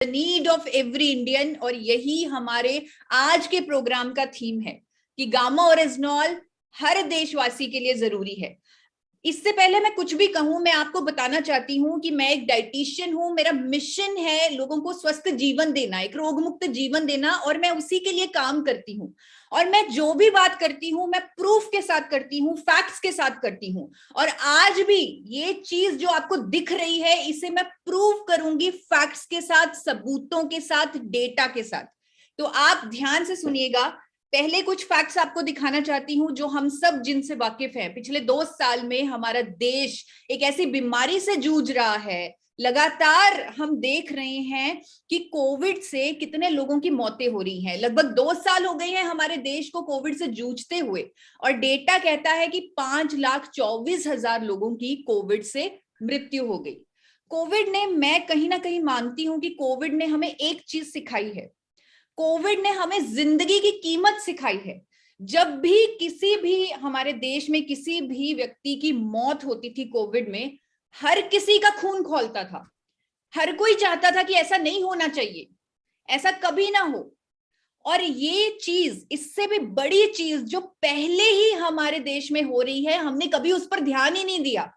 Need of every Indian. और यही हमारे आज के प्रोग्राम का थीम है कि गामा ओरिजिनॉल हर देशवासी के लिए जरूरी है। इससे पहले मैं कुछ भी कहूं, मैं आपको बताना चाहती हूं कि मैं एक डाइटिशियन हूं। मेरा मिशन है लोगों को स्वस्थ जीवन देना, एक रोग मुक्त जीवन देना, और मैं उसी के लिए काम करती हूं। और मैं जो भी बात करती हूं मैं प्रूफ के साथ करती हूं, फैक्ट्स के साथ करती हूं। और आज भी ये चीज जो आपको दिख रही है इसे मैं प्रूव करूंगी फैक्ट्स के साथ, सबूतों के साथ, डेटा के साथ। तो आप ध्यान से सुनिएगा। पहले कुछ फैक्ट्स आपको दिखाना चाहती हूं जो हम सब जिनसे वाकिफ हैं। पिछले 2 साल में हमारा देश एक ऐसी बीमारी से जूझ रहा है। लगातार हम देख रहे हैं कि कोविड से कितने लोगों की मौतें हो रही हैं। लगभग 2 साल हो गए हैं हमारे देश को कोविड से जूझते हुए, और डेटा कहता है कि 5,24,000 लोगों की कोविड से मृत्यु हो गई। कोविड ने, मैं कहीं ना कहीं मानती हूं कि कोविड ने हमें एक चीज सिखाई है। कोविड ने हमें जिंदगी की कीमत सिखाई है। जब भी किसी भी हमारे देश में किसी भी व्यक्ति की मौत होती थी कोविड में, हर किसी का खून खौलता था। हर कोई चाहता था कि ऐसा नहीं होना चाहिए, ऐसा कभी ना हो। और ये चीज, इससे भी बड़ी चीज जो पहले ही हमारे देश में हो रही है, हमने कभी उस पर ध्यान ही नहीं दिया।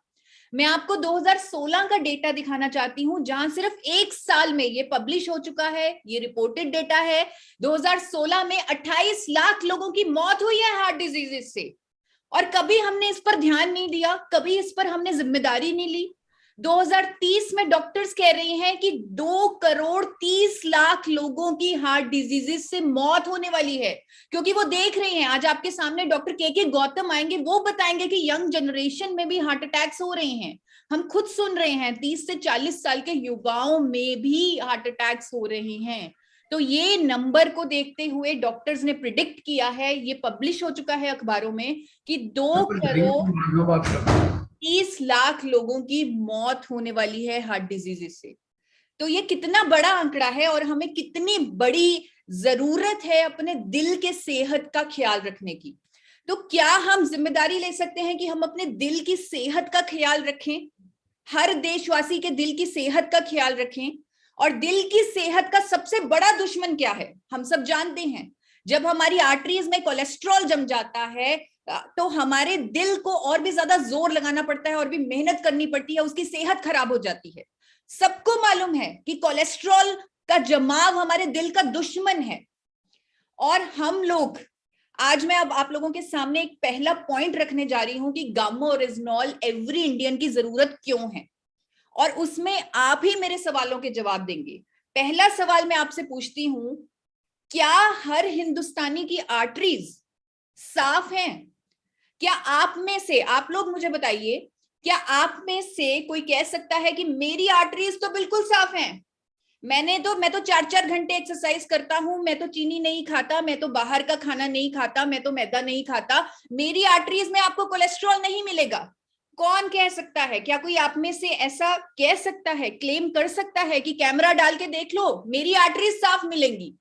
मैं आपको 2016 का डेटा दिखाना चाहती हूं, जहां सिर्फ 1 साल में ये पब्लिश हो चुका है, ये रिपोर्टेड डेटा है। 2016 में 28 लाख लोगों की मौत हुई है हार्ट डिजीजेस से, और कभी हमने इस पर ध्यान नहीं दिया, कभी इस पर हमने जिम्मेदारी नहीं ली। 2030 में डॉक्टर्स कह रहे हैं कि 2,30,00,000 लोगों की हार्ट डिजीजेस से मौत होने वाली है, क्योंकि वो देख रहे हैं। आज आपके सामने डॉक्टर के गौतम आएंगे, वो बताएंगे कि यंग जनरेशन में भी हार्ट अटैक्स हो रहे हैं। हम खुद सुन रहे हैं 30 से 40 साल के युवाओं में भी हार्ट अटैक्स हो रहे हैं। तो ये नंबर को देखते हुए डॉक्टर्स ने प्रिडिक्ट किया है, ये पब्लिश हो चुका है अखबारों में, कि 2,30,00,000 लोगों की मौत होने वाली है हार्ट डिजीज से। तो ये कितना बड़ा आंकड़ा है, और हमें कितनी बड़ी जरूरत है अपने दिल के सेहत का ख्याल रखने की। तो क्या हम जिम्मेदारी ले सकते हैं कि हम अपने दिल की सेहत का ख्याल रखें, हर देशवासी के दिल की सेहत का ख्याल रखें। और दिल की सेहत का सबसे बड़ा दुश्मन क्या है, हम सब जानते हैं। जब हमारी आर्टरीज में कोलेस्ट्रॉल जम जाता है तो हमारे दिल को और भी ज्यादा जोर लगाना पड़ता है और भी मेहनत करनी पड़ती है, उसकी सेहत खराब हो जाती है। सबको मालूम है कि कोलेस्ट्रॉल का जमाव हमारे दिल का दुश्मन है। और हम लोग, आज मैं अब आप लोगों के सामने एक पहला पॉइंट रखने जा रही हूं कि गामा ओरिजिनॉल एवरी इंडियन की जरूरत क्यों है, और उसमें आप ही मेरे सवालों के जवाब देंगे। पहला सवाल मैं आपसे पूछती हूं, क्या हर हिंदुस्तानी की आर्टरीज साफ हैं? क्या आप में से, आप लोग मुझे बताइए, क्या आप में से कोई कह सकता है कि मेरी आर्टरीज तो बिल्कुल साफ हैं, मैं तो 4-4 घंटे एक्सरसाइज करता हूं, मैं तो चीनी नहीं खाता, मैं तो बाहर का खाना नहीं खाता, मैं तो मैदा नहीं खाता, मेरी आर्टरीज में आपको कोलेस्ट्रॉल नहीं मिलेगा? कौन कह सकता है? क्या कोई आप में से ऐसा कह सकता है, क्लेम कर सकता है कि कैमरा डाल के देख लो मेरी आर्टरीज साफ मिलेंगी?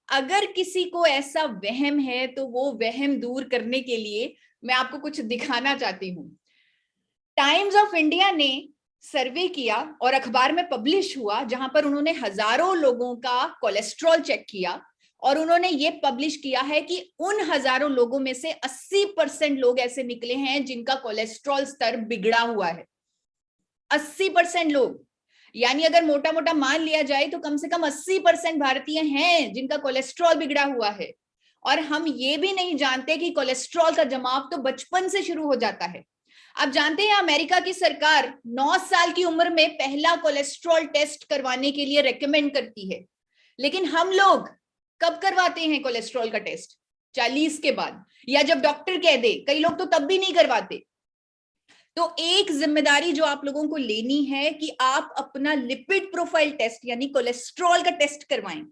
अगर किसी को ऐसा वहम है तो वो वहम दूर करने के लिए मैं आपको कुछ दिखाना चाहती हूं। टाइम्स ऑफ इंडिया ने सर्वे किया और अखबार में पब्लिश हुआ, जहां पर उन्होंने हजारों लोगों का कोलेस्ट्रॉल चेक किया, और उन्होंने ये पब्लिश किया है कि उन हजारों लोगों में से 80% लोग ऐसे निकले हैं जिनका कोलेस्ट्रॉल स्तर बिगड़ा हुआ है। 80% लोग, यानी अगर मोटा मोटा मान लिया जाए तो कम से कम 80% भारतीय हैं जिनका कोलेस्ट्रॉल बिगड़ा हुआ है। और हम ये भी नहीं जानते कि कोलेस्ट्रॉल का जमाव तो बचपन से शुरू हो जाता है। आप जानते हैं अमेरिका की सरकार 9 साल की उम्र में पहला कोलेस्ट्रॉल टेस्ट करवाने के लिए रेकमेंड करती है, लेकिन हम लोग कब करवाते हैं कोलेस्ट्रॉल का टेस्ट? 40 के बाद, या जब डॉक्टर कह दे। कई लोग तो तब भी नहीं करवाते। तो एक जिम्मेदारी जो आप लोगों को लेनी है कि आप अपना लिपिड प्रोफाइल टेस्ट यानी कोलेस्ट्रॉल का टेस्ट करवाएं।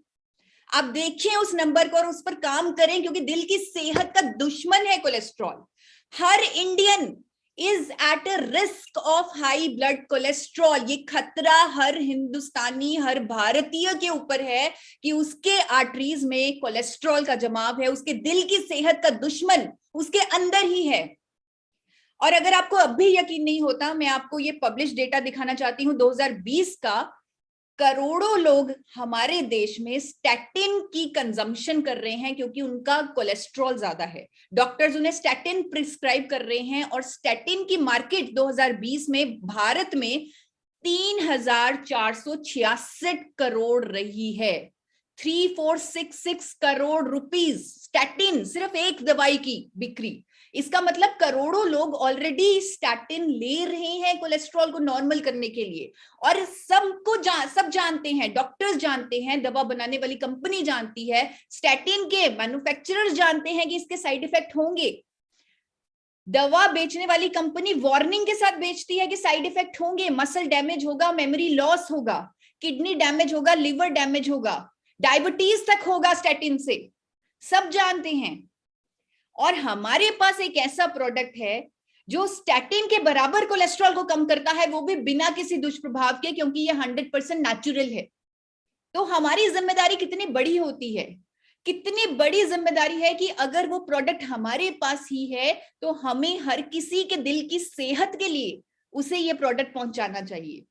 आप देखें उस नंबर को और उस पर काम करें, क्योंकि दिल की सेहत का दुश्मन है cholesterol. Her Indian is at a risk of high blood cholesterol. ये खतरा हर हिंदुस्तानी, हर भारतीय के ऊपर है कि उसके आर्टरीज में कोलेस्ट्रॉल का जमाव है। उसके दिल की सेहत का दुश्मन उसके अंदर ही है। और अगर आपको अब भी यकीन नहीं होता, मैं आपको ये पब्लिश डेटा दिखाना चाहती हूँ 2020 का, करोड़ों लोग हमारे देश में स्टैटिन की कंजम्पशन कर रहे हैं क्योंकि उनका कोलेस्ट्रॉल ज्यादा है। डॉक्टर्स उन्हें स्टैटिन प्रिस्क्राइब कर रहे हैं और स्टैटिन की मार्केट 2020 में भारत में 3,466 करोड़ रही है। 3,466 करोड़ रुपीस स्टैटिन, सिर्फ एक दवाई की बिक्री। इसका मतलब करोड़ों लोग ऑलरेडी स्टैटिन ले रहे हैं कोलेस्ट्रॉल को नॉर्मल करने के लिए। और सब जानते हैं, डॉक्टर्स जानते हैं, दवा बनाने वाली कंपनी जानती है, स्टैटिन के मैन्युफैक्चरर्स जानते हैं कि इसके साइड इफेक्ट होंगे। दवा बेचने वाली कंपनी वार्निंग के साथ बेचती है कि साइड इफेक्ट होंगे, मसल डैमेज होगा, मेमोरी लॉस होगा, किडनी डैमेज होगा, लिवर डैमेज होगा, डायबिटीज तक होगा स्टैटिन से, सब जानते हैं। और हमारे पास एक ऐसा प्रोडक्ट है जो स्टैटिन के बराबर कोलेस्ट्रॉल को कम करता है, वो भी बिना किसी दुष्प्रभाव के, क्योंकि ये 100% नेचुरल है। तो हमारी जिम्मेदारी कितनी बड़ी होती है, कितनी बड़ी जिम्मेदारी है कि अगर वो प्रोडक्ट हमारे पास ही है तो हमें हर किसी के दिल की सेहत के लिए उसे ये प्रोडक्ट पहुंचाना चाहिए।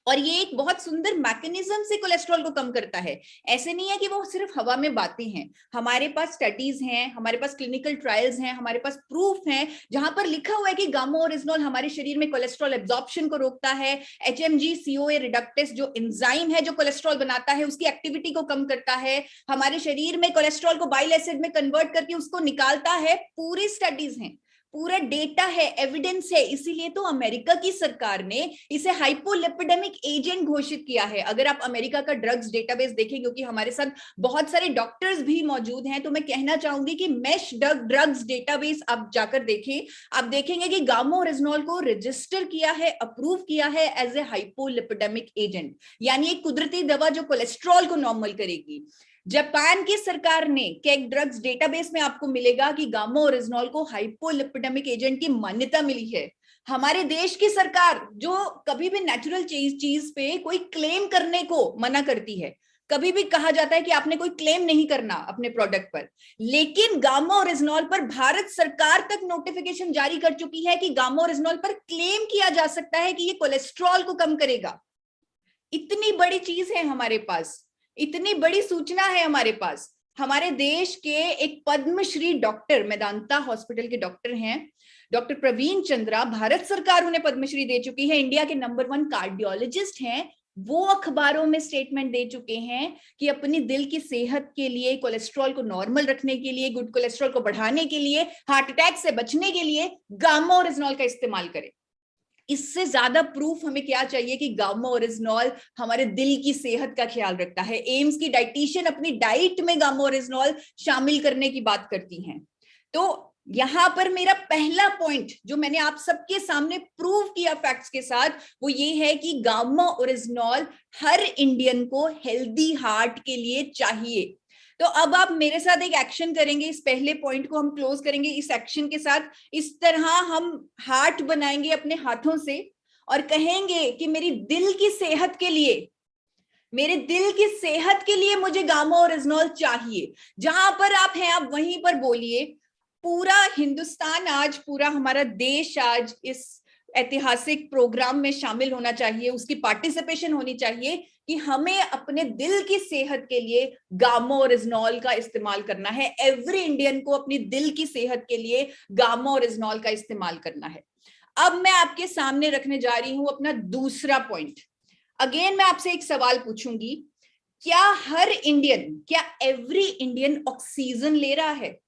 और ये एक बहुत सुंदर मैकेनिज्म से कोलेस्ट्रॉल को कम करता है। ऐसे नहीं है कि वो सिर्फ हवा में बातें हैं, हमारे पास स्टडीज हैं, हमारे पास क्लिनिकल ट्रायल्स हैं, हमारे पास प्रूफ हैं जहां पर लिखा हुआ है कि गामा ओरिजिनॉल हमारे शरीर में कोलेस्ट्रॉल एब्जॉर्प्शन को रोकता है। HMG CoA रिडक्टेस जो एंजाइम है जो कोलेस्ट्रॉल बनाता है उसकी एक्टिविटी को कम करता है, हमारे शरीर में कोलेस्ट्रॉल को बाइल एसिड में कन्वर्ट करके उसको निकालता है। पूरी स्टडीज हैं, पूरा डेटा है, एविडेंस है। इसीलिए तो अमेरिका की सरकार ने इसे हाइपोलिपिडेमिक एजेंट घोषित किया है। अगर आप अमेरिका का ड्रग्स डेटाबेस देखें, क्योंकि हमारे साथ बहुत सारे डॉक्टर्स भी मौजूद हैं, तो मैं कहना चाहूंगी कि मेश ड्रग्स डेटाबेस आप जाकर देखें, आप देखेंगे कि गामा ओरिजिनॉल को रजिस्टर किया है, अप्रूव किया है एज ए हाइपोलिपिडेमिक एजेंट, यानी एक कुदरती दवा जो कोलेस्ट्रॉल को नॉर्मल करेगी। जापान की सरकार ने केक ड्रग्स डेटाबेस में आपको मिलेगा कि गामा ओरिजिनॉल को हाइपोलिपिडेमिक एजेंट की मान्यता मिली है। हमारे देश की सरकार जो कभी भी नेचुरल चीज पे कोई क्लेम करने को मना करती है, कभी भी कहा जाता है कि आपने कोई क्लेम नहीं करना अपने प्रोडक्ट पर, लेकिन गामा ओरिजिनॉल पर भारत सरकार तक नोटिफिकेशन जारी कर चुकी है कि गामा ओरिजिनॉल पर क्लेम किया जा सकता है कि ये कोलेस्ट्रॉल को कम करेगा। इतनी बड़ी चीज है हमारे पास, इतनी बड़ी सूचना है हमारे पास। हमारे देश के एक पद्मश्री डॉक्टर, मेदांता हॉस्पिटल के डॉक्टर हैं, डॉक्टर प्रवीण चंद्रा, भारत सरकार उन्हें पद्मश्री दे चुकी है, इंडिया के नंबर 1 कार्डियोलॉजिस्ट हैं। वो अखबारों में स्टेटमेंट दे चुके हैं कि अपनी दिल की सेहत के लिए, कोलेस्ट्रॉल को नॉर्मल रखने के लिए, गुड कोलेस्ट्रॉल को बढ़ाने के लिए, हार्ट अटैक से बचने के लिए गामा ओरिजिनॉल का इस्तेमाल करें। इससे ज्यादा प्रूफ हमें क्या चाहिए कि गामा ओरिजिनॉल हमारे दिल की सेहत का ख्याल रखता है। एम्स की डाइटिशियन अपनी डाइट में गामा ओरिजिनॉल शामिल करने की बात करती हैं। तो यहां पर मेरा पहला पॉइंट जो मैंने आप सबके सामने प्रूव किया फैक्ट्स के साथ, वो ये है कि गामा ओरिजिनॉल हर इंडियन को हेल्दी हार्ट के लिए चाहिए। तो अब आप मेरे साथ एक एक्शन करेंगे, इस पहले पॉइंट को हम क्लोज करेंगे इस एक्शन के साथ। इस तरह हम हार्ट बनाएंगे अपने हाथों से और कहेंगे कि मेरी दिल की सेहत के लिए, मेरे दिल की सेहत के लिए मुझे गामा ओरिजिनॉल चाहिए। जहां पर आप हैं आप वहीं पर बोलिए। पूरा हिंदुस्तान आज, पूरा हमारा देश आज इस ऐतिहासिक प्रोग्राम में शामिल होना चाहिए, उसकी पार्टिसिपेशन होनी चाहिए कि हमें अपने दिल की सेहत के लिए गामा ओरिजिनॉल का इस्तेमाल करना है। एवरी इंडियन को अपनी दिल की सेहत के लिए गामा ओरिजिनॉल का इस्तेमाल करना है। अब मैं आपके सामने रखने जा रही हूं अपना दूसरा पॉइंट। अगेन मैं आपसे एक सवाल पूछूंगी, क्या हर इंडियन, क्या एवरी इंडियन ऑक्सीजन ले रहा है?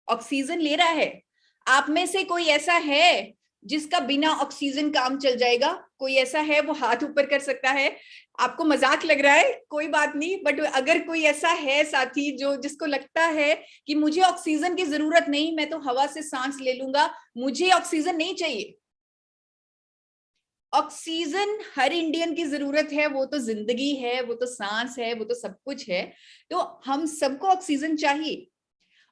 ऑक्सीजन ले रहा है? आप में से कोई ऐसा है जिसका बिना ऑक्सीजन काम चल जाएगा? कोई ऐसा है? वो हाथ ऊपर कर सकता है। आपको मजाक लग रहा है, कोई बात नहीं, बट अगर कोई ऐसा है साथी जो जिसको लगता है कि मुझे ऑक्सीजन की जरूरत नहीं, मैं तो हवा से सांस ले लूंगा, मुझे ऑक्सीजन नहीं चाहिए। ऑक्सीजन हर इंडियन की जरूरत है, वो तो जिंदगी है, वो तो सांस है, वो तो सब कुछ है। तो हम सबको ऑक्सीजन चाहिए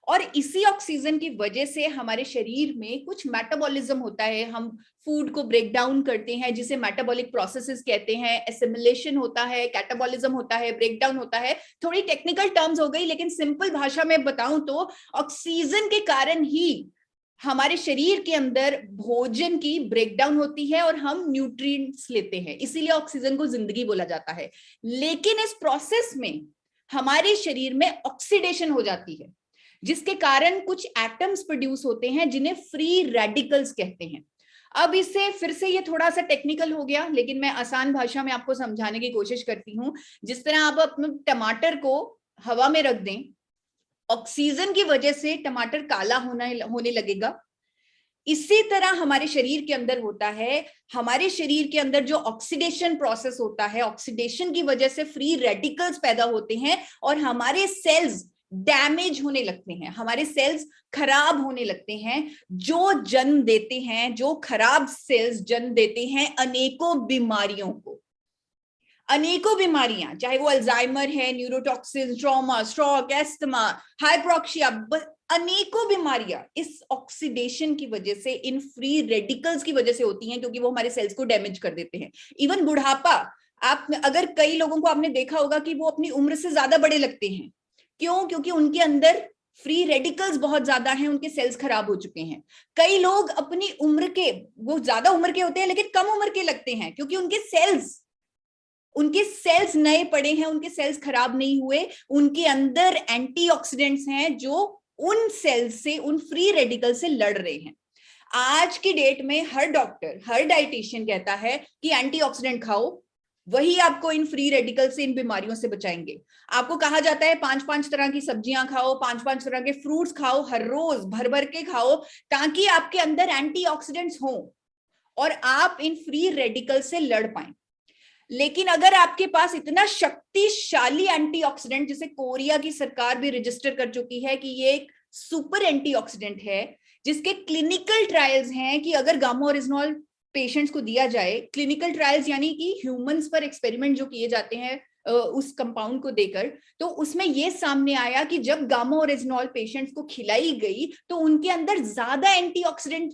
और इसी ऑक्सीजन की वजह से हमारे शरीर में कुछ मेटाबॉलिज्म होता है। हम फूड को ब्रेक डाउन करते हैं जिसे मेटाबॉलिक प्रोसेसेस कहते हैं। एसिमिलेशन होता है, कैटाबॉलिज्म होता है, ब्रेक डाउन होता है। थोड़ी टेक्निकल टर्म्स हो गई, लेकिन सिंपल भाषा में बताऊं तो ऑक्सीजन के कारण ही हमारे शरीर के अंदर भोजन की ब्रेकडाउन होती है और हम न्यूट्रिएंट्स लेते हैं, इसीलिए ऑक्सीजन को जिंदगी बोला जाता है। लेकिन इस प्रोसेस में हमारे शरीर में ऑक्सीडेशन हो जाती है, जिसके कारण कुछ एटम्स प्रोड्यूस होते हैं जिन्हें फ्री रेडिकल्स कहते हैं। अब इससे फिर से ये थोड़ा सा टेक्निकल हो गया, लेकिन मैं आसान भाषा में आपको समझाने की कोशिश करती हूँ। जिस तरह आप अपने टमाटर को हवा में रख दें, ऑक्सीजन की वजह से टमाटर काला होने लगेगा। इसी तरह हमारे शरीर के अंदर होता है। हमारे शरीर के अंदर जो ऑक्सीडेशन प्रोसेस होता है, ऑक्सीडेशन की वजह से फ्री रेडिकल्स पैदा होते हैं और हमारे सेल्स डैमेज होने लगते हैं, हमारे सेल्स खराब होने लगते हैं, जो जन्म देते हैं, जो खराब सेल्स जन्म देते हैं अनेकों बीमारियों को। अनेकों बीमारियां, चाहे वो अल्जाइमर है, न्यूरोटॉक्सिन, ट्रॉमा, स्ट्रोक, एस्थमा, हाइप्रोक्सिया, अनेकों बीमारियां इस ऑक्सीडेशन की वजह से, इन फ्री रेडिकल्स की वजह से होती हैं, क्योंकि वो हमारे सेल्स को डैमेज कर देते हैं। इवन बुढ़ापा, आप अगर कई लोगों को आपने देखा होगा कि वो अपनी उम्र से ज्यादा बड़े लगते हैं। क्यों? क्योंकि उनके अंदर फ्री रेडिकल्स बहुत ज्यादा हैं, उनके सेल्स खराब हो चुके हैं। कई लोग अपनी उम्र के, वो ज्यादा उम्र के होते हैं लेकिन कम उम्र के लगते हैं, क्योंकि उनके सेल्स नए पड़े हैं, उनके सेल्स खराब नहीं हुए, उनके अंदर एंटीऑक्सीडेंट्स हैं जो उन सेल्स से, उन फ्री रेडिकल से लड़ रहे हैं। आज की डेट में हर डॉक्टर, हर डाइटिशियन कहता है कि एंटीऑक्सीडेंट खाओ, वही आपको इन फ्री रेडिकल से, इन बीमारियों से बचाएंगे। आपको कहा जाता है 5-5 तरह की सब्जियां खाओ, 5-5 तरह के फ्रूट्स खाओ, हर रोज भर भर के खाओ, ताकि आपके अंदर एंटीऑक्सीडेंट्स हो और आप इन फ्री रेडिकल से लड़ पाएं। लेकिन अगर आपके पास इतना शक्तिशाली एंटीऑक्सीडेंट, जिसे कोरिया की सरकार भी रजिस्टर कर चुकी है कि ये एक सुपर एंटीऑक्सीडेंट है, जिसके क्लिनिकल ट्रायल्स हैं कि अगर गामा ओरिजिनॉल पेशेंट्स को दिया जाए, क्लिनिकल ट्रायल्स यानी कि ह्यूमंस पर एक्सपेरिमेंट जो किए जाते हैं उस कंपाउंड को देकर, तो उसमें यह सामने आया कि जब गामा ओरिजिनॉल पेशेंट्स को खिलाई गई तो उनके अंदर ज्यादा एंटीऑक्सीडेंट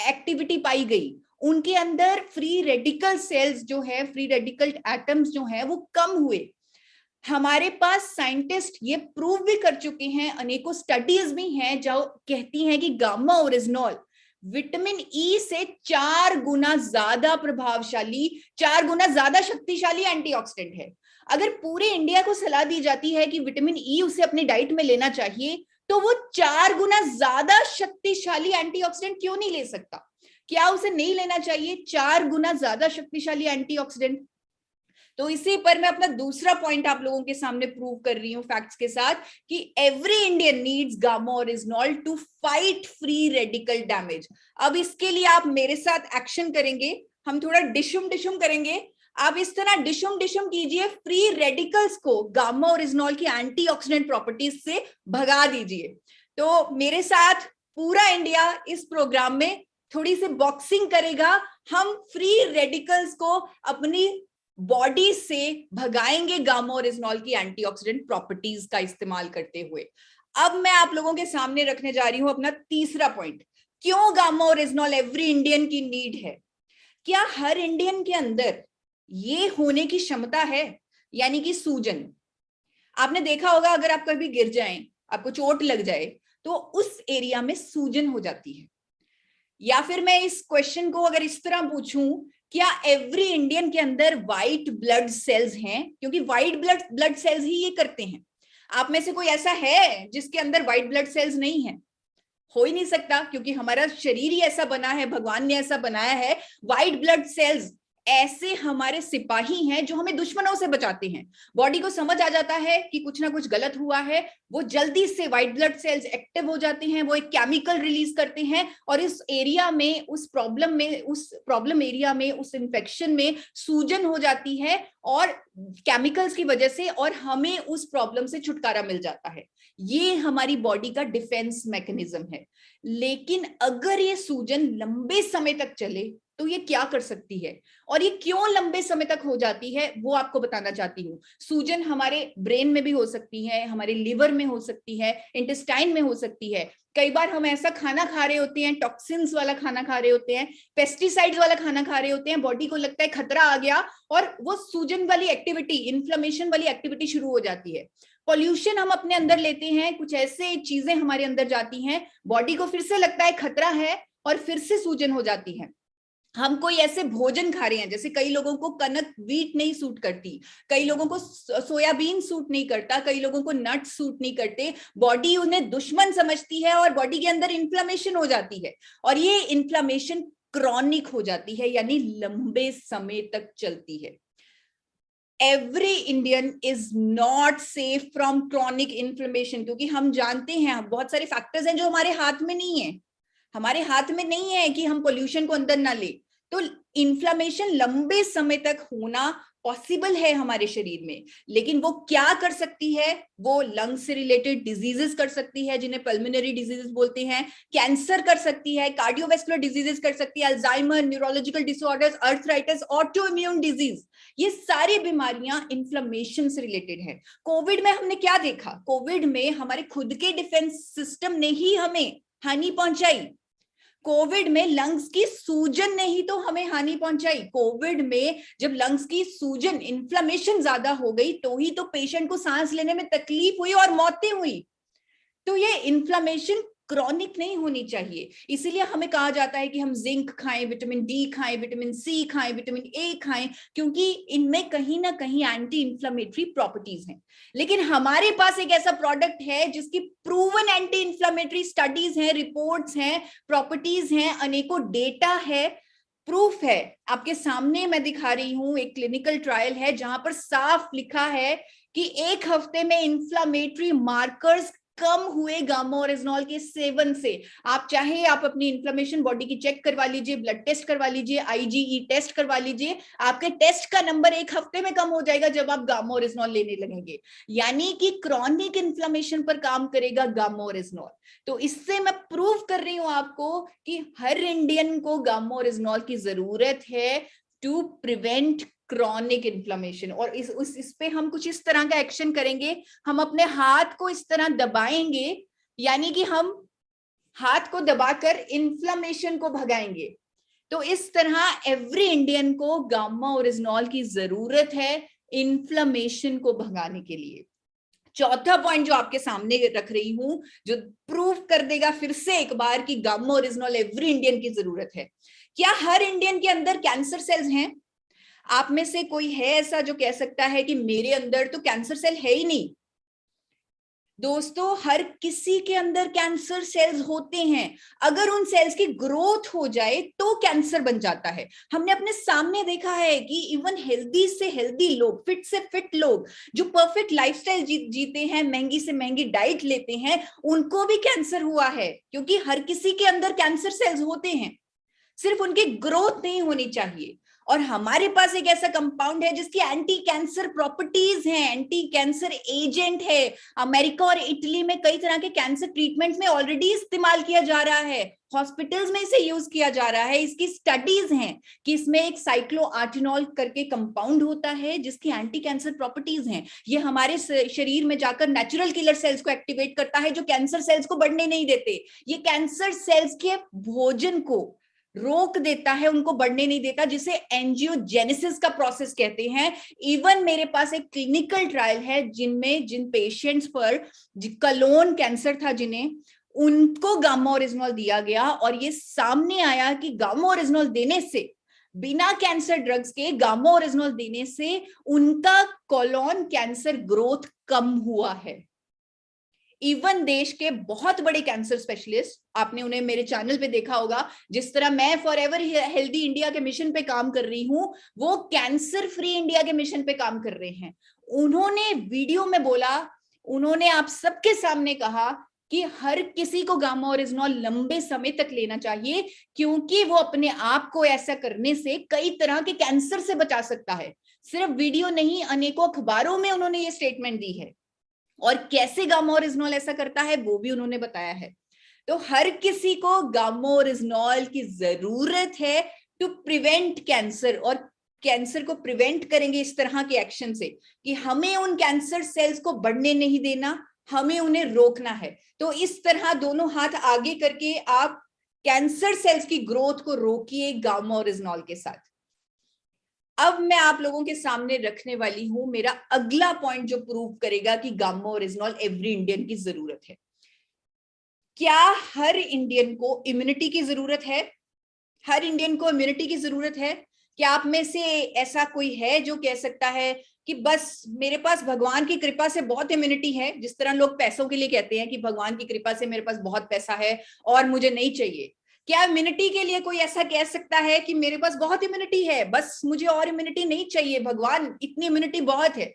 एक्टिविटी पाई गई, उनके अंदर फ्री रेडिकल सेल्स जो है, फ्री रेडिकल एटम्स जो है वो कम हुए। हमारे पास साइंटिस्ट ये प्रूव भी कर चुके हैं, अनेकों स्टडीज भी हैं जो कहती हैं कि गामा ओरिजिनॉल विटामिन ई से 4 गुना ज्यादा प्रभावशाली, 4 गुना ज्यादा शक्तिशाली एंटीऑक्सीडेंट है। अगर पूरे इंडिया को सलाह दी जाती है कि विटामिन ई उसे अपनी डाइट में लेना चाहिए, तो वो 4 गुना ज्यादा शक्तिशाली एंटीऑक्सीडेंट क्यों नहीं ले सकता? क्या उसे नहीं लेना चाहिए 4 गुना ज्यादा शक्तिशाली एंटीऑक्सीडेंट? तो इसी पर मैं अपना दूसरा पॉइंट आप लोगों के सामने प्रूव कर रही हूं फैक्ट्स के साथ कि every Indian needs gamma oryzanol to fight free radical damage. अब इसके लिए आप मेरे साथ एक्शन करेंगे, हम थोड़ा डिशुम करेंगे। आप इस तरह डिशुम कीजिए, फ्री रेडिकल्स को गामा ओरिजिनॉल की एंटीऑक्सीडेंट प्रॉपर्टीज से भगा दीजिए। तो मेरे साथ पूरा इंडिया इस प्रोग्राम में थोड़ी सी बॉक्सिंग करेगा। हम फ्री रेडिकल्स को अपनी बॉडी से भगाएंगे गामा ओरिजिनॉल की एंटीऑक्सीडेंट प्रॉपर्टीज का इस्तेमाल करते हुए। अब मैं आप लोगों के सामने रखने जा रही हूं अपना तीसरा पॉइंट, क्यों गामा ओरिजिनॉल एवरी इंडियन की नीड है। क्या हर इंडियन के अंदर ये होने की क्षमता है, यानी कि सूजन? आपने देखा होगा अगर आप कभी गिर जाएं, आपको चोट लग जाए, तो उस एरिया में सूजन हो जाती है। या फिर मैं इस क्वेश्चन को अगर इस तरह पूछूं, क्या एवरी इंडियन के अंदर व्हाइट ब्लड सेल्स हैं? क्योंकि व्हाइट ब्लड सेल्स ही ये करते हैं। आप में से कोई ऐसा है जिसके अंदर व्हाइट ब्लड सेल्स नहीं है? हो ही नहीं सकता, क्योंकि हमारा शरीर ही ऐसा बना है, भगवान ने ऐसा बनाया है। व्हाइट ब्लड सेल्स ऐसे हमारे सिपाही हैं जो हमें दुश्मनों से बचाते हैं। बॉडी को समझ आ जाता है कि कुछ ना कुछ गलत हुआ है, वो जल्दी से व्हाइट ब्लड सेल्स एक्टिव हो जाते हैं, वो एक केमिकल रिलीज करते हैं और इस एरिया में, उस प्रॉब्लम एरिया में, उस इंफेक्शन में सूजन हो जाती है और केमिकल्स की वजह से, और हमें उस प्रॉब्लम से छुटकारा मिल जाता है। ये हमारी बॉडी का डिफेंस मैकेनिज्म है। लेकिन अगर ये सूजन लंबे समय तक चले तो ये क्या कर सकती है और ये क्यों लंबे समय तक हो जाती है वो आपको बताना चाहती हूँ। सूजन हमारे ब्रेन में भी हो सकती है, हमारे लिवर में हो सकती है, इंटेस्टाइन में हो सकती है। कई बार हम ऐसा खाना खा रहे होते हैं, टॉक्सिन्स वाला खाना खा रहे होते हैं, पेस्टिसाइड्स वाला खाना खा रहे होते हैं, बॉडी को लगता है खतरा आ गया और वो सूजन वाली एक्टिविटी, इन्फ्लेमेशन वाली एक्टिविटी शुरू हो जाती है। पॉल्यूशन हम अपने अंदर लेते हैं, कुछ ऐसे चीजें हमारे अंदर जाती हैं, बॉडी को फिर से लगता है खतरा है और फिर से सूजन हो जाती है। हम कोई ऐसे भोजन खा रहे हैं, जैसे कई लोगों को कनक व्हीट नहीं सूट करती, कई लोगों को सोयाबीन सूट नहीं करता, कई लोगों को नट सूट नहीं करते, बॉडी उन्हें दुश्मन समझती है और बॉडी के अंदर इन्फ्लेमेशन हो जाती है और ये इन्फ्लेमेशन क्रॉनिक हो जाती है, यानी लंबे समय तक चलती है। Every Indian is not safe from chronic inflammation, क्योंकि हम जानते हैं बहुत सारे फैक्टर्स हैं जो हमारे हाथ में नहीं है, हमारे हाथ में नहीं है कि हम पोल्यूशन को अंदर ना ले। तो इन्फ्लेमेशन लंबे समय तक होना पॉसिबल है हमारे शरीर में, लेकिन वो क्या कर सकती है, वो लंग्स से रिलेटेड डिजीजेस कर सकती है जिन्हें पल्मोनरी डिजीजेस बोलते हैं, कैंसर कर सकती है, कार्डियोवैस्कुलर डिजीजेस कर सकती है, Alzheimer, neurological disorders, arthritis, auto immune disease, ये सारी बीमारियां इन्फ्लेमेशन से रिलेटेड है। कोविड में हमने क्या देखा, कोविड में हमारे खुद के डिफेंस सिस्टम ने ही हमें हानि पहुंचाई। कोविड में लंग्स की सूजन ने ही तो हमें हानि पहुंचाई। कोविड में जब लंग्स की सूजन, इन्फ्लेमेशन ज्यादा हो गई तो ही तो पेशेंट को सांस लेने में तकलीफ हुई और मौतें हुई। तो ये इन्फ्लेमेशन क्रॉनिक नहीं होनी चाहिए, इसीलिए हमें कहा जाता है कि हम जिंक खाएं, विटामिन डी खाएं, विटामिन सी खाएं, विटामिन ए खाएं, क्योंकि इनमें कहीं ना कहीं एंटी इन्फ्लेमेटरी प्रॉपर्टीज हैं। लेकिन हमारे पास एक ऐसा प्रोडक्ट है जिसकी प्रूवन एंटी इन्फ्लेमेटरी स्टडीज हैं, रिपोर्ट्स हैं, प्रॉपर्टीज हैं, अनेकों डेटा है, प्रूफ है। आपके सामने मैं दिखा रही हूं, एक क्लिनिकल ट्रायल है जहां पर साफ लिखा है कि 1 हफ्ते में इन्फ्लेमेटरी मार्कर्स कम हुए गामा ओरिजिनॉल के सेवन से। आप चाहे आप अपनी इन्फ्लेमेशन बॉडी की चेक करवा लीजिए, ब्लड टेस्ट करवा लीजिए, आईजीई टेस्ट करवा लीजिए, आपके टेस्ट का नंबर 1 हफ्ते में कम हो जाएगा जब आप गामा ओरिजिनॉल लेने लगेंगे। यानी कि क्रॉनिक इन्फ्लेमेशन पर काम करेगा गामा ओरिजिनॉल। तो इससे मैं प्रूव कर रही हूं आपको कि हर इंडियन को गामा ओरिजिनॉल की जरूरत है टू प्रिवेंट क्रॉनिक इन्फ्लेमेशन। और इस पे हम कुछ इस तरह का एक्शन करेंगे, हम अपने हाथ को इस तरह दबाएंगे, यानी कि हम हाथ को दबाकर इन्फ्लेमेशन को भगाएंगे। तो इस तरह एवरी इंडियन को गामा ओरिजिनॉल की जरूरत है इन्फ्लेमेशन को भगाने के लिए। चौथा पॉइंट जो आपके सामने रख रही हूं, जो प्रूव कर देगा फिर से एक बार कि गामा ओरिजिनॉल एवरी इंडियन की जरूरत है। क्या हर इंडियन के अंदर कैंसर सेल्स हैं? आप में से कोई है ऐसा जो कह सकता है कि मेरे अंदर तो कैंसर सेल है ही नहीं? दोस्तों, हर किसी के अंदर कैंसर सेल्स होते हैं। अगर उन सेल्स की ग्रोथ हो जाए तो कैंसर बन जाता है। हमने अपने सामने देखा है कि इवन हेल्दी से हेल्दी लोग, फिट से फिट लोग जो परफेक्ट लाइफस्टाइल जीते हैं, महंगी से महंगी डाइट लेते हैं, उनको भी कैंसर हुआ है, क्योंकि हर किसी के अंदर कैंसर सेल्स होते हैं, सिर्फ उनकी ग्रोथ नहीं होनी चाहिए। और हमारे पास एक ऐसा कंपाउंड है जिसकी एंटी कैंसर प्रॉपर्टीज हैं, एंटी कैंसर एजेंट है। अमेरिका और इटली में कई तरह के कैंसर ट्रीटमेंट में ऑलरेडी इस्तेमाल किया जा रहा है, हॉस्पिटल्स में इसे यूज किया जा रहा है। इसकी स्टडीज हैं कि इसमें एक साइक्लोआर्टिनॉल करके कंपाउंड होता है जिसकी एंटी कैंसर प्रॉपर्टीज हैं। ये हमारे शरीर में जाकर नेचुरल किलर सेल्स को एक्टिवेट करता है जो कैंसर सेल्स को बढ़ने नहीं देते। ये कैंसर सेल्स के भोजन को रोक देता है, उनको बढ़ने नहीं देता, जिसे एंजियोजेनेसिस का प्रोसेस कहते हैं। इवन मेरे पास एक क्लिनिकल ट्रायल है जिन पेशेंट्स पर कलोन कैंसर था, जिन्हें उनको गामा ओरिजिनॉल दिया गया और ये सामने आया कि गामा ओरिजिनॉल देने से, बिना कैंसर ड्रग्स के गामा ओरिजिनॉल देने से उनका कोलोन कैंसर ग्रोथ कम हुआ है। इवन देश के बहुत बड़े कैंसर स्पेशलिस्ट, आपने उन्हें मेरे चैनल पे देखा होगा, जिस तरह मैं फॉरएवर हेल्दी इंडिया के मिशन पे काम कर रही हूं, वो कैंसर फ्री इंडिया के मिशन पे काम कर रहे हैं। उन्होंने वीडियो में बोला, उन्होंने आप सबके सामने कहा कि हर किसी को गामा ओरिजिनॉल लंबे समय तक लेना चाहिए, क्योंकि वो अपने आप को ऐसा करने से कई तरह के कैंसर से बचा सकता है। सिर्फ वीडियो नहीं, अनेकों अखबारों में उन्होंने ये स्टेटमेंट दी है। और कैसे गामा ओरिजिनॉल ऐसा करता है वो भी उन्होंने बताया है। तो हर किसी को गामा ओरिजिनॉल की जरूरत है टू प्रिवेंट कैंसर, और कैंसर को प्रिवेंट करेंगे इस तरह के एक्शन से कि हमें उन कैंसर सेल्स को बढ़ने नहीं देना, हमें उन्हें रोकना है। तो इस तरह दोनों हाथ आगे करके आप कैंसर सेल्स की ग्रोथ को रोकिए गामा ओरिजिनॉल के साथ। अब मैं आप लोगों के सामने रखने वाली हूं मेरा अगला पॉइंट जो प्रूव करेगा कि गामा ओरिजिनॉल एवरी इंडियन की जरूरत है। क्या हर इंडियन को इम्यूनिटी की जरूरत है? हर इंडियन को इम्यूनिटी की जरूरत है? क्या आप में से ऐसा कोई है जो कह सकता है कि बस मेरे पास भगवान की कृपा से बहुत इम्यूनिटी है, जिस तरह लोग पैसों के लिए कहते हैं कि भगवान की कृपा से मेरे पास बहुत पैसा है और मुझे नहीं चाहिए? क्या इम्यूनिटी के लिए कोई ऐसा कह सकता है कि मेरे पास बहुत इम्यूनिटी है, बस मुझे और इम्यूनिटी नहीं चाहिए, भगवान इतनी इम्यूनिटी बहुत है?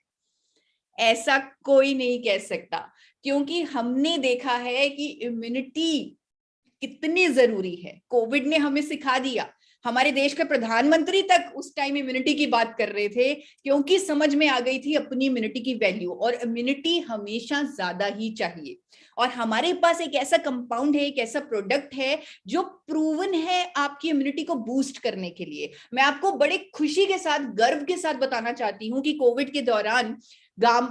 ऐसा कोई नहीं कह सकता, क्योंकि हमने देखा है कि इम्यूनिटी कितनी जरूरी है। कोविड ने हमें सिखा दिया। हमारे देश के प्रधानमंत्री तक उस टाइम इम्यूनिटी की बात कर रहे थे, क्योंकि समझ में आ गई थी अपनी इम्यूनिटी की वैल्यू, और इम्यूनिटी हमेशा ज्यादा ही चाहिए। और हमारे पास एक ऐसा कंपाउंड है, एक ऐसा प्रोडक्ट है जो प्रूवन है आपकी इम्यूनिटी को बूस्ट करने के लिए। मैं आपको बड़े खुशी के साथ, गर्व के साथ बताना चाहती हूँ कि कोविड के दौरान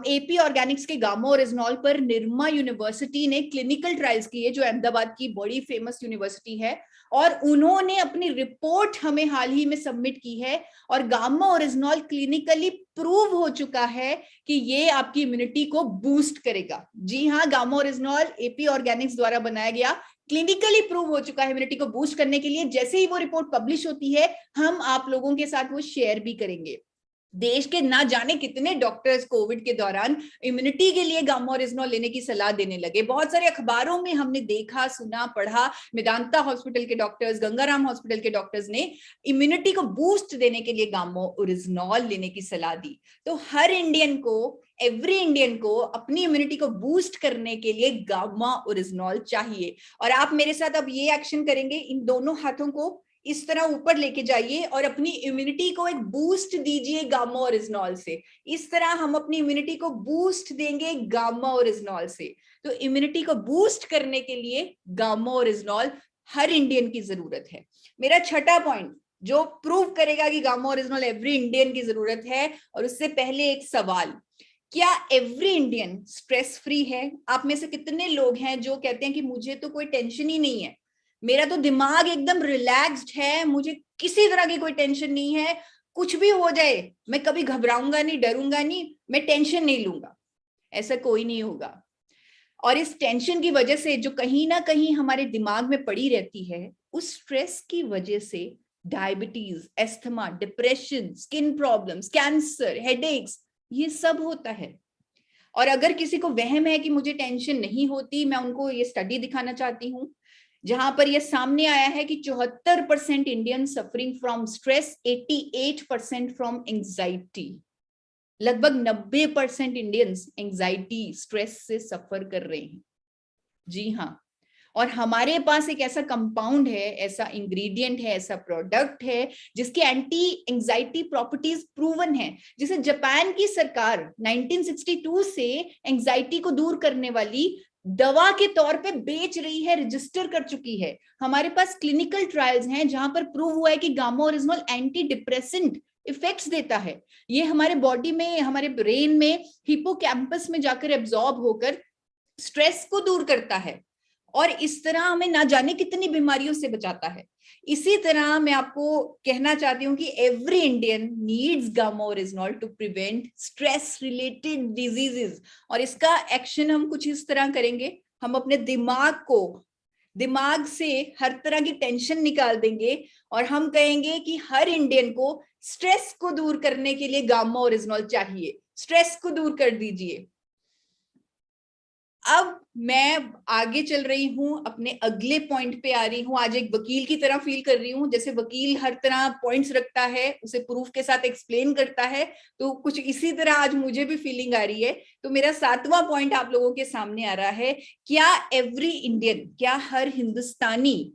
एपी ऑर्गेनिक्स के गामा ओरिजिनॉल पर निरमा यूनिवर्सिटी ने क्लिनिकल ट्रायल्स किए, जो अहमदाबाद की बड़ी फेमस यूनिवर्सिटी है, और उन्होंने अपनी रिपोर्ट हमें हाल ही में सबमिट की है, और गामा ओरिजिनॉल क्लिनिकली प्रूव हो चुका है कि ये आपकी इम्यूनिटी को बूस्ट करेगा। जी हाँ, गामा ओरिजिनॉल एपी ऑर्गेनिक्स द्वारा बनाया गया, क्लिनिकली प्रूव हो चुका है इम्यूनिटी को बूस्ट करने के लिए। जैसे ही वो रिपोर्ट पब्लिश होती है, हम आप लोगों के साथ वो शेयर भी करेंगे। देश के ना जाने कितने डॉक्टर्स कोविड के दौरान इम्यूनिटी के लिए गामा ओरिजिनॉल लेने की सलाह देने लगे। बहुत सारे अखबारों में हमने देखा, सुना, पढ़ा, मेदांता हॉस्पिटल के डॉक्टर्स, गंगाराम हॉस्पिटल के डॉक्टर्स ने इम्यूनिटी को बूस्ट देने के लिए गामा ओरिजिनॉल लेने की सलाह दी। तो हर इंडियन को, एवरी इंडियन को अपनी इम्यूनिटी को बूस्ट करने के लिए गामा ओरिजिनॉल चाहिए। और आप मेरे साथ अब ये एक्शन करेंगे, इन दोनों हाथों को इस तरह ऊपर लेके जाइए और अपनी इम्यूनिटी को एक बूस्ट दीजिए गामा ओरिजिनॉल से। इस तरह हम अपनी इम्यूनिटी को बूस्ट देंगे गामा ओरिजिनॉल से। तो इम्यूनिटी को बूस्ट करने के लिए गामा ओरिजिनॉल हर इंडियन की जरूरत है। मेरा छठा पॉइंट जो प्रूव करेगा कि गामा ओरिजिनॉल एवरी इंडियन की जरूरत है, और उससे पहले एक सवाल, क्या एवरी इंडियन स्ट्रेस फ्री है? आप में से कितने लोग हैं जो कहते हैं कि मुझे तो कोई टेंशन ही नहीं है, मेरा तो दिमाग एकदम रिलैक्स्ड है, मुझे किसी तरह की कोई टेंशन नहीं है, कुछ भी हो जाए मैं कभी घबराऊंगा नहीं, डरूंगा नहीं, मैं टेंशन नहीं लूंगा? ऐसा कोई नहीं होगा। और इस टेंशन की वजह से जो कहीं ना कहीं हमारे दिमाग में पड़ी रहती है, उस स्ट्रेस की वजह से diabetes, asthma, depression, skin problems, cancer, headaches, ये सब होता है। और अगर किसी को वहम है कि मुझे टेंशन नहीं होती, मैं उनको ये स्टडी दिखाना चाहती हूँ, जहां पर यह सामने आया है कि 74% Indian suffering from stress, 88% from anxiety. लगभग 90% इंडियंस एंजाइटी, स्ट्रेस से सफर कर रहे हैं। जी हाँ, और हमारे पास एक ऐसा कंपाउंड है, ऐसा इंग्रेडिएंट है, ऐसा प्रोडक्ट है जिसके एंटी एंजाइटी प्रॉपर्टीज प्रूवन है, जिसे जापान की सरकार 1962 से एंजाइटी को दूर करने वाली दवा के तौर पे बेच रही है, रजिस्टर कर चुकी है। हमारे पास क्लिनिकल ट्रायल्स हैं जहां पर प्रूव हुआ है कि gamma oryzanol anti depressant effects देता है। ये हमारे बॉडी में, हमारे ब्रेन में, हिपोकैम्पस में जाकर एब्जॉर्ब होकर स्ट्रेस को दूर करता है, और इस तरह हमें ना जाने कितनी बीमारियों से बचाता है। इसी तरह मैं आपको कहना चाहती हूँ कि every Indian needs gamma oryzanol to prevent stress related diseases. और इसका एक्शन हम कुछ इस तरह करेंगे, हम अपने दिमाग से हर तरह की टेंशन निकाल देंगे, और हम कहेंगे कि हर इंडियन को स्ट्रेस को दूर करने के लिए गामा ओरिजिनॉल चाहिए, स्ट्रेस को दूर कर दीजिए। अब मैं आगे चल रही हूं, अपने अगले पॉइंट पे आ रही हूं। आज एक वकील की तरह फील कर रही हूं, जैसे वकील हर तरह पॉइंट्स रखता है, उसे प्रूफ के साथ एक्सप्लेन करता है, तो कुछ इसी तरह आज मुझे भी फीलिंग आ रही है। तो मेरा 7वां पॉइंट आप लोगों के सामने आ रहा है, क्या एवरी इंडियन, क्या हर हिंदुस्तानी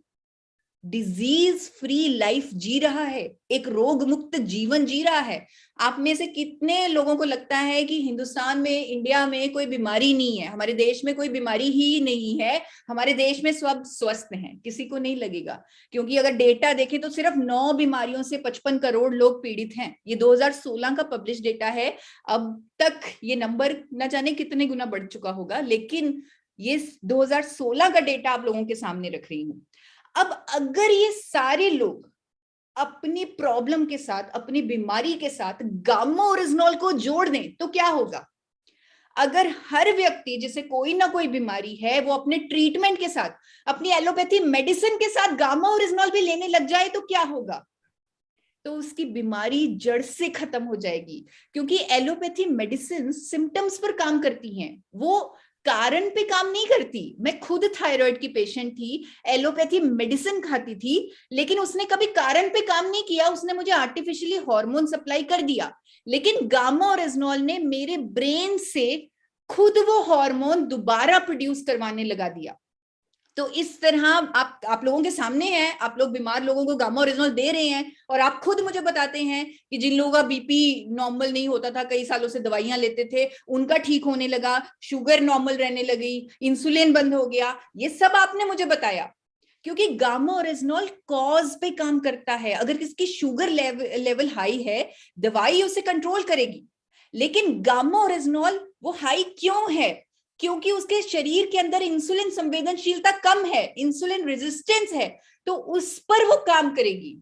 डिजीज फ्री लाइफ जी रहा है, एक रोग मुक्त जीवन जी रहा है। आप में से कितने लोगों को लगता है कि हिंदुस्तान में, इंडिया में कोई बीमारी नहीं है, हमारे देश में कोई बीमारी ही नहीं है, हमारे देश में सब स्वस्थ हैं? किसी को नहीं लगेगा, क्योंकि अगर डेटा देखें तो सिर्फ 9 बीमारियों से 55 करोड़ लोग पीड़ित हैं। ये 2016 का पब्लिश डेटा है। अब तक ये नंबर न जाने कितने गुना बढ़ चुका होगा, लेकिन ये 2016 का डेटा आप लोगों के सामने रख रही हूं। अब अगर ये सारे लोग अपनी प्रॉब्लम के साथ, अपनी बीमारी के साथ गामा ओरिजिनॉल को जोड़ दें तो क्या होगा? अगर हर व्यक्ति जिसे कोई ना कोई बीमारी है वो अपने ट्रीटमेंट के साथ, अपनी एलोपैथी मेडिसिन के साथ गामा ओरिजिनॉल भी लेने लग जाए तो क्या होगा? तो उसकी बीमारी जड़ से खत्म हो जाएगी, क्योंकि एलोपैथी मेडिसिन सिम्टम्स पर काम करती हैं, वो कारण पे काम नहीं करती। मैं खुद थायराइड की पेशेंट थी, एलोपैथी मेडिसिन खाती थी, लेकिन उसने कभी कारण पे काम नहीं किया, उसने मुझे आर्टिफिशियली हार्मोन सप्लाई कर दिया। लेकिन गामा ओरिजिनॉल ने मेरे ब्रेन से खुद वो हार्मोन दोबारा प्रोड्यूस करवाने लगा दिया। तो इस तरह आप लोगों के सामने है, आप लोग बीमार लोगों को गामा ओरिजिनॉल दे रहे हैं, और आप खुद मुझे बताते हैं कि जिन लोगों का बीपी नॉर्मल नहीं होता था, कई सालों से दवाइयां लेते थे, उनका ठीक होने लगा, शुगर नॉर्मल रहने लगी, इंसुलिन बंद हो गया। ये सब आपने मुझे बताया, क्योंकि गामा ओरिजिनॉल कॉज पे काम करता है। अगर किसकी शुगर लेवल हाई है, दवाई उसे कंट्रोल करेगी। लेकिन गामा ओरिजिनॉल वो हाई क्यों है? क्योंकि उसके शरीर के अंदर इंसुलिन संवेदनशीलता कम है, इंसुलिन रेजिस्टेंस है, तो उस पर वो काम करेगी।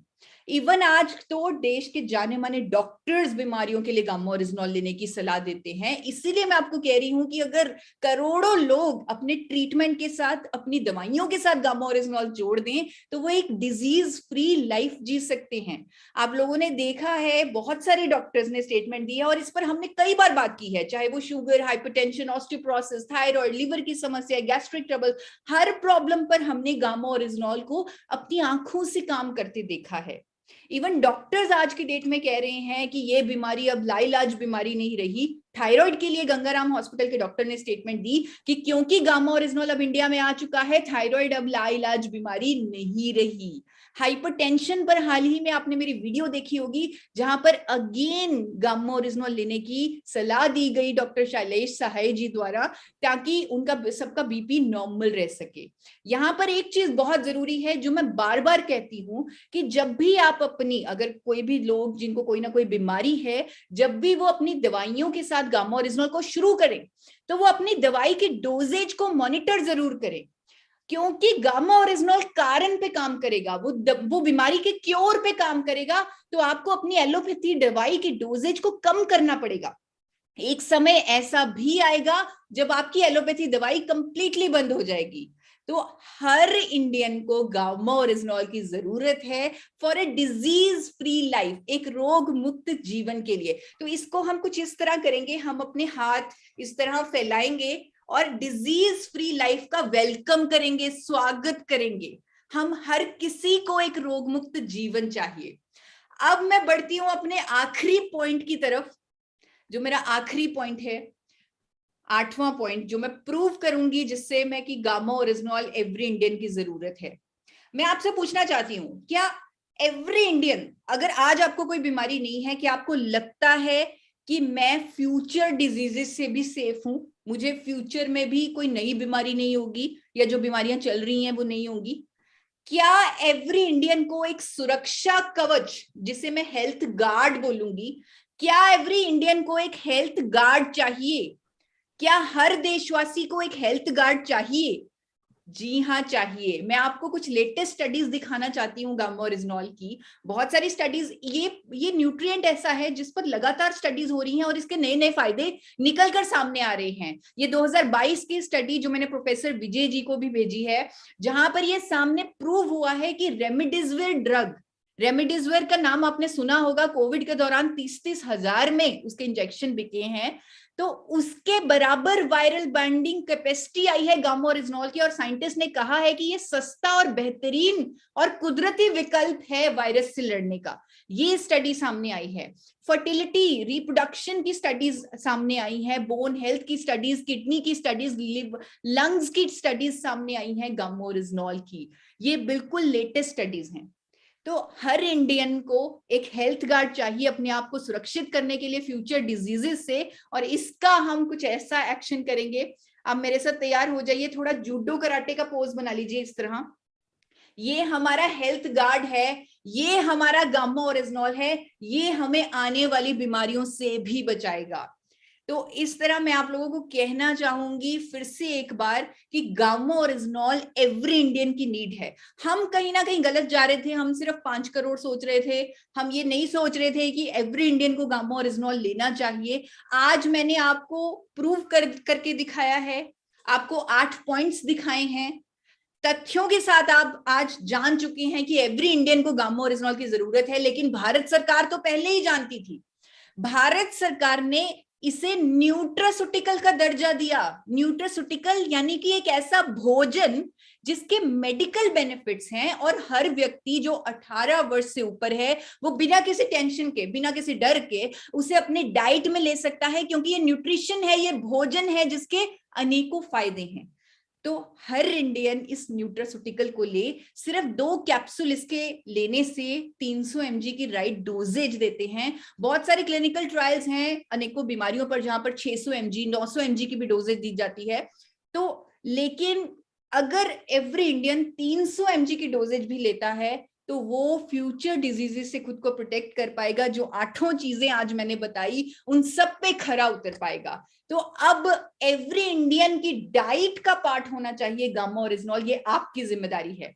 इवन आज तो देश के जाने माने डॉक्टर्स बीमारियों के लिए गामा ओरिजिनॉल लेने की सलाह देते हैं। इसीलिए मैं आपको कह रही हूं कि अगर करोड़ों लोग अपने ट्रीटमेंट के साथ, अपनी दवाइयों के साथ गामा ओरिजिनॉल जोड़ दें तो वो एक डिजीज फ्री लाइफ जी सकते हैं। आप लोगों ने देखा है, बहुत सारे डॉक्टर्स ने स्टेटमेंट दिया, और इस पर हमने कई बार बात की है, चाहे वो sugar, hypertension, osteoporosis, thyroid, liver की समस्या, गैस्ट्रिक ट्रबल, हर प्रॉब्लम पर हमने गामा ओरिजिनॉल को अपनी आंखों से काम करते देखा है। इवन डॉक्टर्स आज की डेट में कह रहे हैं कि ये बीमारी अब लाइलाज बीमारी नहीं रही। थायराइड के लिए गंगाराम हॉस्पिटल के डॉक्टर ने स्टेटमेंट दी कि क्योंकि गामा ओरिजिनॉल अब इंडिया में आ चुका है, थायराइड अब लाइलाज बीमारी नहीं रही। हाइपरटेंशन पर हाल ही में आपने मेरी वीडियो देखी होगी, जहां पर अगेन गामा ओरिजिनॉल लेने की सलाह दी गई डॉक्टर शैलेश सहाय जी द्वारा, ताकि उनका सबका बीपी नॉर्मल रह सके। यहां पर एक चीज बहुत जरूरी है जो मैं बार बार कहती हूं, कि जब भी आप अपनी, अगर कोई भी लोग जिनको कोई ना कोई बीमारी है, जब भी वो अपनी दवाइयों के साथ गामा ओरिजिनॉल को शुरू करें तो वो अपनी दवाई की डोजेज को मॉनिटर जरूर करें, क्योंकि गामा ओरिजिनॉल कारण पे काम करेगा, वो बीमारी के क्योर पे काम करेगा। तो आपको अपनी एलोपैथी दवाई की डोजेज को कम करना पड़ेगा। एक समय ऐसा भी आएगा जब आपकी एलोपैथी दवाई कंप्लीटली बंद हो जाएगी। तो हर इंडियन को गामा ओरिजिनॉल की जरूरत है for a disease free life, एक रोग मुक्त जीवन के लिए। तो इसको हम कुछ इस तरह करेंगे, हम अपने हाथ इस तरह फैलाएंगे और डिजीज फ्री लाइफ का वेलकम करेंगे, स्वागत करेंगे। हम हर किसी को एक रोग मुक्त जीवन चाहिए। अब मैं बढ़ती हूं अपने आखिरी पॉइंट की तरफ, जो मेरा आखिरी पॉइंट है, 8वां पॉइंट, जो मैं प्रूव करूंगी जिससे मैं कि गामा ओरिजिनॉल एवरी इंडियन की जरूरत है। मैं आपसे पूछना चाहती हूं, क्या एवरी इंडियन, अगर आज आपको कोई बीमारी नहीं है, क्या आपको लगता है कि मैं फ्यूचर डिजीजेस से भी सेफ हूं, मुझे फ्यूचर में भी कोई नई बीमारी नहीं होगी, या जो बीमारियां चल रही हैं वो नहीं होगी? क्या एवरी इंडियन को एक सुरक्षा कवच, जिसे मैं हेल्थ गार्ड बोलूंगी, क्या एवरी इंडियन को एक हेल्थ गार्ड चाहिए? क्या हर देशवासी को एक हेल्थ गार्ड चाहिए? जी हाँ, चाहिए। मैं आपको कुछ लेटेस्ट स्टडीज दिखाना चाहती हूँ गामा ओरिजिनॉल की। बहुत सारी स्टडीज, ये न्यूट्रिएंट ऐसा है जिस पर लगातार स्टडीज हो रही हैं और इसके नए नए फायदे निकल कर सामने आ रहे हैं। ये 2022 की स्टडी जो मैंने प्रोफेसर विजय जी को भी भेजी है, जहां पर ये सामने प्रूव हुआ है कि रेमडेसिविर ड्रग, रेमडेसिविर का नाम आपने सुना होगा, कोविड के दौरान 30-30 हजार में उसके इंजेक्शन बिके हैं। तो उसके बराबर वायरल बाइंडिंग कैपेसिटी आई है गामा ओरिजिनॉल की, और साइंटिस्ट ने कहा है कि ये सस्ता और बेहतरीन और कुदरती विकल्प है वायरस से लड़ने का। ये स्टडी सामने आई है। फर्टिलिटी, रिप्रोडक्शन की स्टडीज सामने आई है, बोन हेल्थ की स्टडीज, किडनी की स्टडीज, लंग्स की स्टडीज सामने आई हैं गामा ओरिजिनॉल की। ये बिल्कुल लेटेस्ट स्टडीज हैं। तो हर इंडियन को एक हेल्थ गार्ड चाहिए अपने आप को सुरक्षित करने के लिए फ्यूचर डिजीजेस से, और इसका हम कुछ ऐसा एक्शन करेंगे। आप मेरे साथ तैयार हो जाइए, थोड़ा जूडो कराटे का पोज बना लीजिए इस तरह। ये हमारा हेल्थ गार्ड है, ये हमारा गामा ओरिजिनॉल है, ये हमें आने वाली बीमारियों से भी बचाएगा। तो इस तरह मैं आप लोगों को कहना चाहूंगी फिर से एक बार कि गामा ओरिजिनॉल एवरी इंडियन की नीड है। हम कहीं ना कहीं गलत जा रहे थे, हम सिर्फ 5 करोड़ सोच रहे थे, हम ये नहीं सोच रहे थे कि एवरी इंडियन को गामा ओरिजिनॉल लेना चाहिए। आज मैंने आपको प्रूव करके दिखाया है, आपको 8 पॉइंट्स दिखाए हैं, तथ्यों के साथ आप आज जान चुके हैं कि एवरी इंडियन को गामा ओरिजिनॉल की जरूरत है। लेकिन भारत सरकार तो पहले ही जानती थी। भारत सरकार ने इसे न्यूट्रास्यूटिकल का दर्जा दिया। न्यूट्रास्यूटिकल यानी कि एक ऐसा भोजन जिसके मेडिकल बेनिफिट्स हैं, और हर व्यक्ति जो 18 वर्ष से ऊपर है वो बिना किसी टेंशन के, बिना किसी डर के उसे अपने डाइट में ले सकता है, क्योंकि ये न्यूट्रिशन है, ये भोजन है जिसके अनेकों फायदे हैं। तो हर इंडियन इस न्यूट्रास्यूटिकल को ले। सिर्फ 2 कैप्सूल इसके लेने से 300 mg की राइट डोजेज देते हैं। बहुत सारे क्लिनिकल ट्रायल्स हैं अनेकों बीमारियों पर जहां पर 600 mg 900 mg की भी डोजेज दी जाती है। तो लेकिन अगर एवरी इंडियन 300 mg की डोजेज भी लेता है तो वो फ्यूचर डिजीजेस से खुद को प्रोटेक्ट कर पाएगा। जो 8 चीजें आज मैंने बताई उन सब पे खरा उतर पाएगा। तो अब एवरी इंडियन की डाइट का पार्ट होना चाहिए गामा ओरिजिनॉल, ये आपकी जिम्मेदारी है।